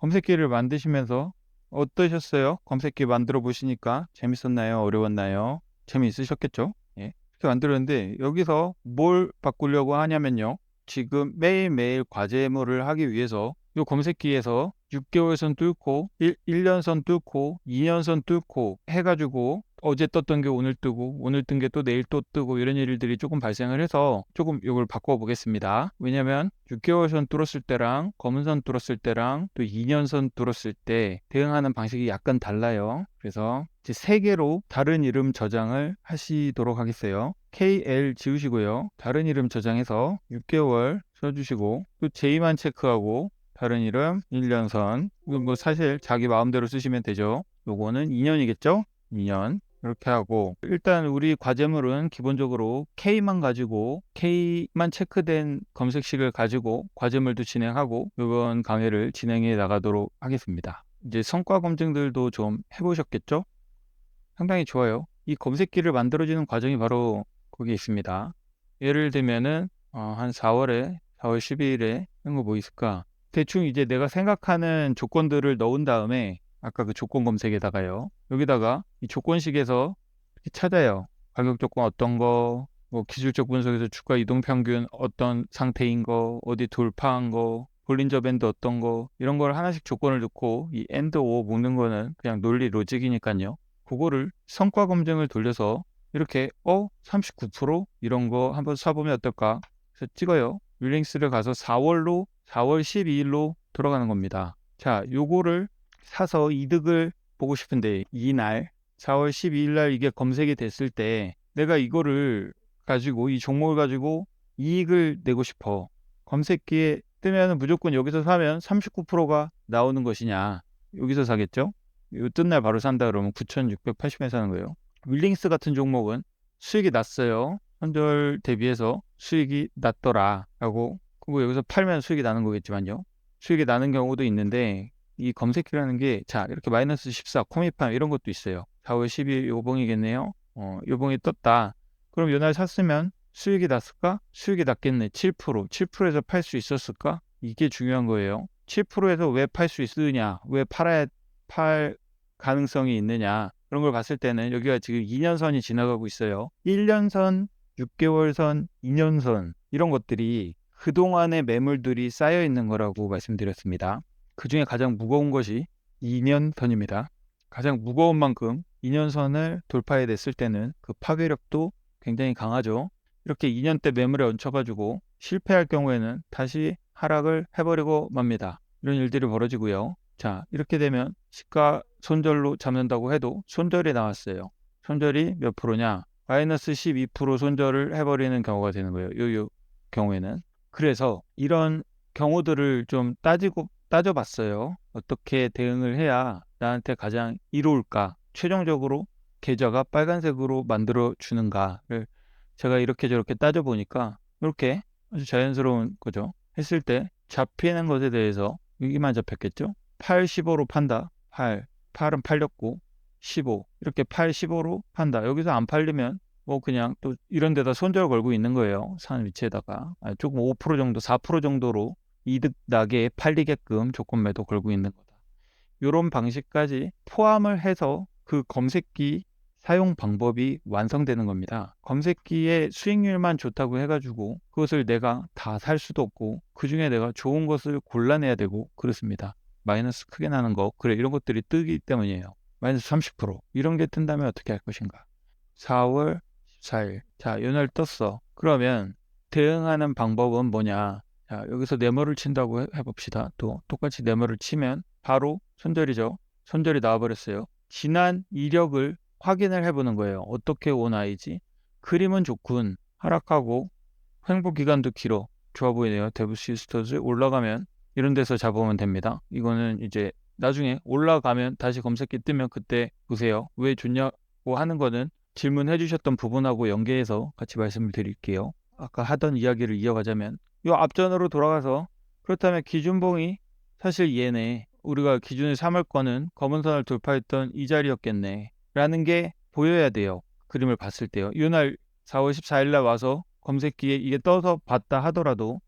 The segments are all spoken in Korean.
검색기를 만드시면서 어떠셨어요? 검색기 만들어 보시니까 재밌었나요? 어려웠나요? 재미있으셨겠죠? 예. 이렇게 만들었는데 여기서 뭘 바꾸려고 하냐면요. 지금 매일매일 과제물을 하기 위해서 이 검색기에서 6개월 선 뚫고 1년 선 뚫고 2년 선 뚫고 해가지고 어제 떴던 게 오늘 뜨고 오늘 뜬 게 또 내일 또 뜨고 이런 일들이 조금 발생을 해서 조금 이걸 바꿔 보겠습니다. 왜냐면 6개월 선 뚫었을 때랑 검은 선 뚫었을 때랑 또 2년 선 뚫었을 때 대응하는 방식이 약간 달라요. 그래서 이제 3개로 다른 이름 저장을 하시도록 하겠어요. KL 지우시고요. 다른 이름 저장해서 6개월 써주시고 또 J만 체크하고 다른 이름 1년 선. 이건 뭐 사실 자기 마음대로 쓰시면 되죠. 요거는 2년이겠죠? 2년. 이렇게 하고 일단 우리 과제물은 기본적으로 K만 가지고 K만 체크된 검색식을 가지고 과제물도 진행하고 이번 강의를 진행해 나가도록 하겠습니다. 이제 성과 검증들도 좀 해보셨겠죠? 상당히 좋아요. 이 검색기를 만들어지는 과정이 바로 거기에 있습니다. 예를 들면은 한 4월 12일에 이런 거 뭐 있을까? 대충 이제 내가 생각하는 조건들을 넣은 다음에 아까 그 조건 검색에다가요. 여기다가 이 조건식에서 이렇게 찾아요. 가격 조건 어떤 거, 뭐 기술적 분석에서 주가 이동 평균 어떤 상태인 거, 어디 돌파한 거, 볼린저 밴드 어떤 거 이런 걸 하나씩 조건을 넣고 이 AND or 묶는 거는 그냥 논리 로직이니까요. 그거를 성과 검증을 돌려서 이렇게 39% 이런 거 한번 쏴보면 어떨까? 그래서 찍어요. 윌링스를 가서 4월 12일로 돌아가는 겁니다. 자, 요거를 사서 이득을 보고 싶은데 이날 4월 12일 날 이게 검색이 됐을 때 내가 이거를 가지고 이 종목을 가지고 이익을 내고 싶어. 검색기에 뜨면 무조건 여기서 사면 39%가 나오는 것이냐. 여기서 사겠죠? 이 뜬 날 바로 산다 그러면 9,680에 사는 거예요. 윌링스 같은 종목은 수익이 났어요. 선절 대비해서 수익이 났더라 라고 그리고 여기서 팔면 수익이 나는 거겠지만요. 수익이 나는 경우도 있는데 이 검색기라는 게 자 이렇게 마이너스 14 코미팜 이런 것도 있어요. 4월 12일 요봉이겠네요. 요봉이 떴다. 그럼 요날 샀으면 수익이 났을까? 수익이 났겠네. 7%. 7%에서 팔 수 있었을까? 이게 중요한 거예요. 7%에서 왜 팔 수 있느냐? 왜 팔 가능성이 있느냐? 그런 걸 봤을 때는 여기가 지금 2년선이 지나가고 있어요. 1년선, 6개월선, 2년선 이런 것들이 그동안의 매물들이 쌓여 있는 거라고 말씀드렸습니다. 그 중에 가장 무거운 것이 2년선입니다. 가장 무거운 만큼 2년선을 돌파해 냈을 때는 그 파괴력도 굉장히 강하죠. 이렇게 2년대 매물에 얹혀가지고 실패할 경우에는 다시 하락을 해버리고 맙니다. 이런 일들이 벌어지고요. 자, 이렇게 되면 시가 손절로 잡는다고 해도 손절이 나왔어요. 손절이 몇 프로냐? 마이너스 12% 손절을 해버리는 경우가 되는 거예요. 요 경우에는. 그래서 이런 경우들을 좀 따져봤어요. 어떻게 대응을 해야 나한테 가장 이로울까? 최종적으로 계좌가 빨간색으로 만들어 주는가를 제가 이렇게 저렇게 따져보니까 이렇게 아주 자연스러운 거죠. 했을 때 잡히는 것에 대해서 여기만 잡혔겠죠? 8, 15로 판다. 8은 팔렸고 15 이렇게 8, 15로 판다. 여기서 안 팔리면 뭐 그냥 또 이런 데다 손절 걸고 있는 거예요. 사는 위치에다가 조금 5% 정도 4% 정도로 이득 나게 팔리게끔 조건 매도 걸고 있는 거다. 이런 방식까지 포함을 해서 그 검색기 사용 방법이 완성되는 겁니다. 검색기의 수익률만 좋다고 해가지고 그것을 내가 다 살 수도 없고 그 중에 내가 좋은 것을 골라내야 되고 그렇습니다. 마이너스 크게 나는 거 그래 이런 것들이 뜨기 때문이에요. 마이너스 30% 이런 게 뜬다면 어떻게 할 것인가? 4월 14일 자 요날 떴어. 그러면 대응하는 방법은 뭐냐? 자 여기서 네모를 친다고 해봅시다. 또 똑같이 네모를 치면 바로 손절이죠. 손절이 나와버렸어요. 지난 이력을 확인을 해보는 거예요. 어떻게 온 아이지? 그림은 좋군. 하락하고 횡보 기간도 길어. 좋아 보이네요. 데브시스터즈 올라가면 이런 데서 잡으면 됩니다. 이거는 이제 나중에 올라가면 다시 검색기 뜨면 그때 보세요. 왜 좋냐고 하는 거는 질문해 주셨던 부분하고 연계해서 같이 말씀을 드릴게요. 아까 하던 이야기를 이어가자면 이 앞전으로 돌아가서 그렇다면 기준봉이 사실 얘네 우리가 기준을 삼을 거는 검은 선을 돌파했던 이 자리였겠네 라는 게 보여야 돼요. 그림을 봤을 때요. 이날 4월 14일 날 와서 검색기에 이게 떠서 봤다 하더라도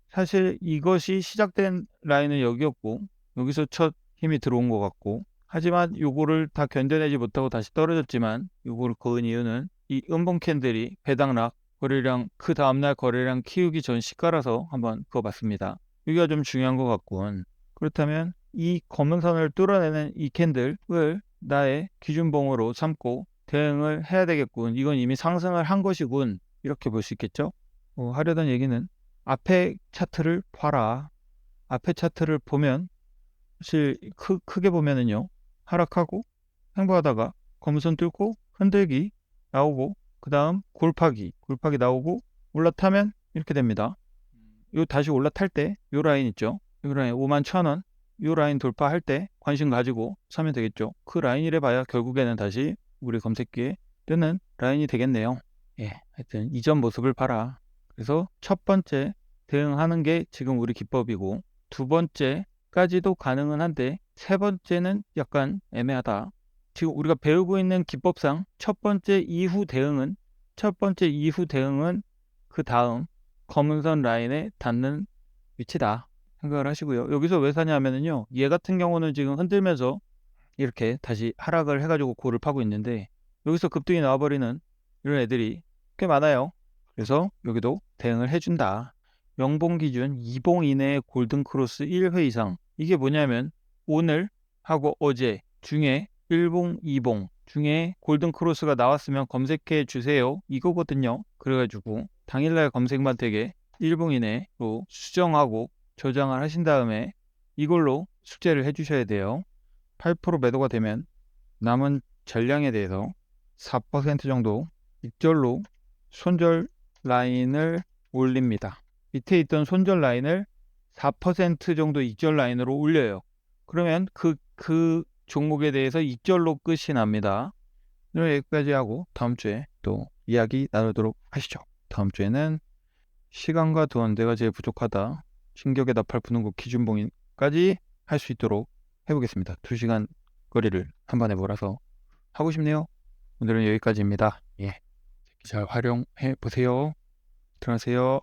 사실 이것이 시작된 라인은 여기였고 여기서 첫 힘이 들어온 것 같고, 하지만 요거를 다 견뎌내지 못하고 다시 떨어졌지만 요거를 그은 이유는 이 음봉 캔들이 배당락 거래량 그 다음날 거래량 키우기 전 시가라서 한번 그어봤습니다. 여기가 좀 중요한 것 같군. 그렇다면 이 검은 선을 뚫어내는 이 캔들을 나의 기준봉으로 삼고 대응을 해야 되겠군. 이건 이미 상승을 한 것이군. 이렇게 볼 수 있겠죠? 하려던 얘기는 앞에 차트를 봐라. 앞에 차트를 보면 사실 크게 보면은요. 하락하고 횡보하다가 검은선 뚫고 흔들기 나오고 그 다음 골파기 나오고 올라타면 이렇게 됩니다. 요 다시 올라탈 때 요 라인 있죠. 요 라인 51,000원 요 라인 돌파할 때 관심 가지고 사면 되겠죠. 그 라인이래 봐야 결국에는 다시 우리 검색기에 뜨는 라인이 되겠네요. 예, 하여튼 이전 모습을 봐라. 그래서 첫 번째 대응하는 게 지금 우리 기법이고 두 번째까지도 가능은 한데 세 번째는 약간 애매하다. 지금 우리가 배우고 있는 기법상 첫 번째 이후 대응은 그 다음 검은선 라인에 닿는 위치다 생각을 하시고요. 여기서 왜 사냐면요. 얘 같은 경우는 지금 흔들면서 이렇게 다시 하락을 해가지고 고를 파고 있는데 여기서 급등이 나와버리는 이런 애들이 꽤 많아요. 그래서 여기도 대응을 해준다. 명봉 기준 2봉 이내의 골든 크로스 1회 이상. 이게 뭐냐면 오늘 하고 어제 중에 1봉, 2봉 중에 골든 크로스가 나왔으면 검색해 주세요. 이거거든요. 그래가지고 당일날 검색만 되게 1봉 이내로 수정하고 저장을 하신 다음에 이걸로 숙제를 해주셔야 돼요. 8% 매도가 되면 남은 전량에 대해서 4% 정도 익절로 손절 라인을 올립니다. 밑에 있던 손절 라인을 4% 정도 익절 라인으로 올려요. 그러면 그 종목에 대해서 익절로 끝이 납니다. 오늘 여기까지 하고 다음 주에 또 이야기 나누도록 하시죠. 다음 주에는 시간과 돈 내가 제일 부족하다. 신격의 나팔 부는 곳 기준봉인까지 할 수 있도록 해보겠습니다. 2시간 거리를 한 번에 몰아서 하고 싶네요. 오늘은 여기까지입니다. 예, 잘 활용해 보세요. 들어가세요.